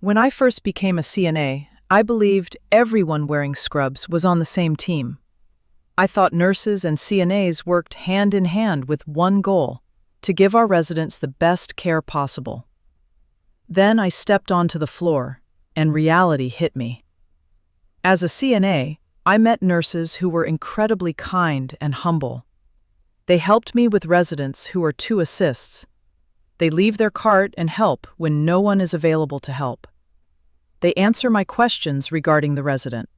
When I first became a CNA, I believed everyone wearing scrubs was on the same team. I thought nurses and CNAs worked hand in hand with one goal: to give our residents the best care possible. Then I stepped onto the floor, and reality hit me. As a CNA, I met nurses who were incredibly kind and humble. They helped me with residents who are to assists. They leave their cart and help when no one is available to help. They answer my questions regarding the resident.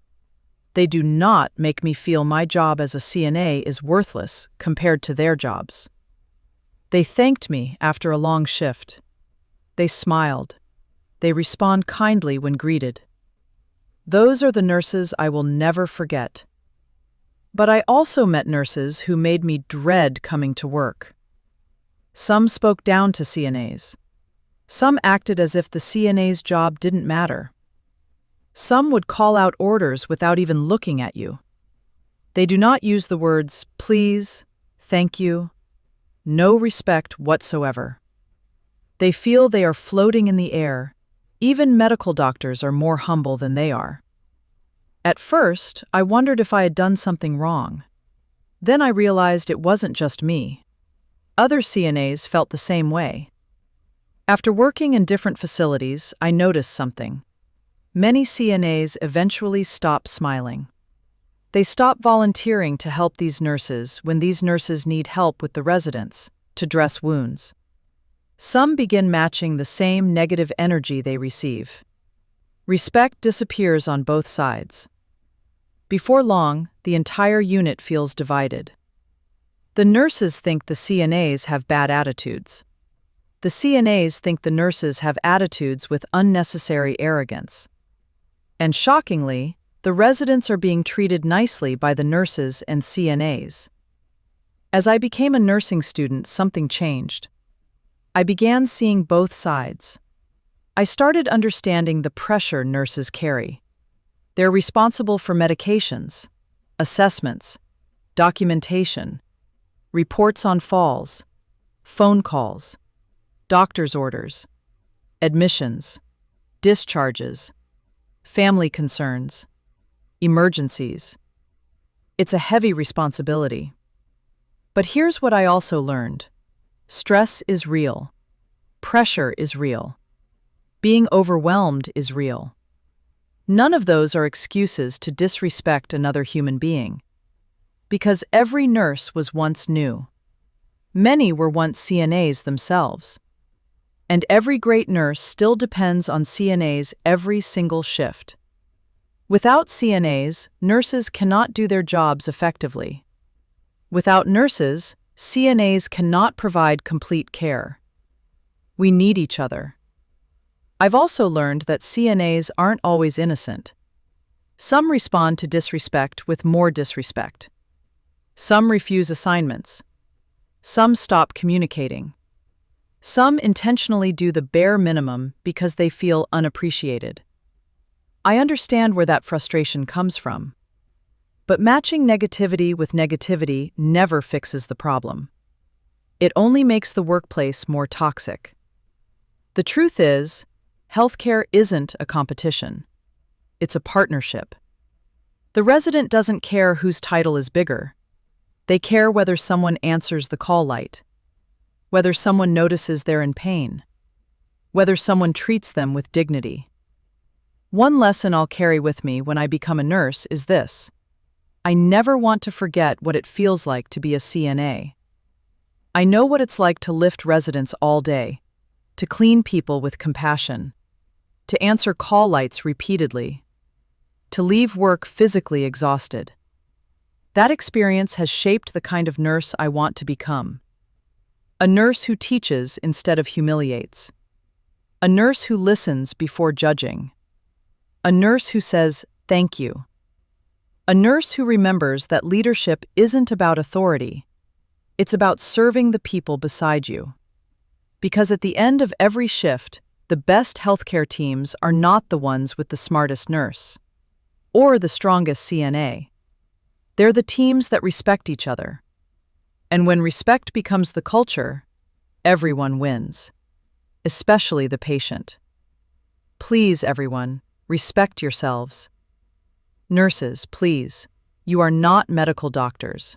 They do not make me feel my job as a CNA is worthless compared to their jobs. They thanked me after a long shift. They smiled. They respond kindly when greeted. Those are the nurses I will never forget. But I also met nurses who made me dread coming to work. Some spoke down to CNAs. Some acted as if the CNA's job didn't matter. Some would call out orders without even looking at you. They do not use the words please, thank you, no respect whatsoever. They feel they are floating in the air. Even medical doctors are more humble than they are. At first, I wondered if I had done something wrong. Then I realized it wasn't just me. Other CNAs felt the same way. After working in different facilities, I noticed something. Many CNAs eventually stop smiling. They stop volunteering to help these nurses when these nurses need help with the residents, to dress wounds. Some begin matching the same negative energy they receive. Respect disappears on both sides. Before long, the entire unit feels divided. The nurses think the CNAs have bad attitudes. The CNAs think the nurses have attitudes with unnecessary arrogance. And shockingly, the residents are being treated nicely by the nurses and CNAs. As I became a nursing student, something changed. I began seeing both sides. I started understanding the pressure nurses carry. They're responsible for medications, assessments, documentation, reports on falls, phone calls, doctor's orders, admissions, discharges, family concerns, emergencies. It's a heavy responsibility. But here's what I also learned. Stress is real. Pressure is real. Being overwhelmed is real. None of those are excuses to disrespect another human being. Because every nurse was once new. Many were once CNAs themselves. And every great nurse still depends on CNAs every single shift. Without CNAs, nurses cannot do their jobs effectively. Without nurses, CNAs cannot provide complete care. We need each other. I've also learned that CNAs aren't always innocent. Some respond to disrespect with more disrespect. Some refuse assignments. Some stop communicating. Some intentionally do the bare minimum because they feel unappreciated. I understand where that frustration comes from. But matching negativity with negativity never fixes the problem. It only makes the workplace more toxic. The truth is, healthcare isn't a competition. It's a partnership. The resident doesn't care whose title is bigger. They care whether someone answers the call light, whether someone notices they're in pain, whether someone treats them with dignity. One lesson I'll carry with me when I become a nurse is this. I never want to forget what it feels like to be a CNA. I know what it's like to lift residents all day, to clean people with compassion, to answer call lights repeatedly, to leave work physically exhausted. That experience has shaped the kind of nurse I want to become. A nurse who teaches instead of humiliates. A nurse who listens before judging. A nurse who says, thank you. A nurse who remembers that leadership isn't about authority. It's about serving the people beside you. Because at the end of every shift, the best healthcare teams are not the ones with the smartest nurse or the strongest CNA. They're the teams that respect each other. And when respect becomes the culture, everyone wins, especially the patient. Please, everyone, respect yourselves. Nurses, please, you are not medical doctors.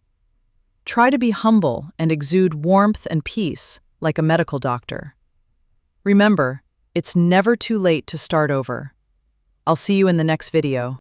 Try to be humble and exude warmth and peace like a medical doctor. Remember, it's never too late to start over. I'll see you in the next video.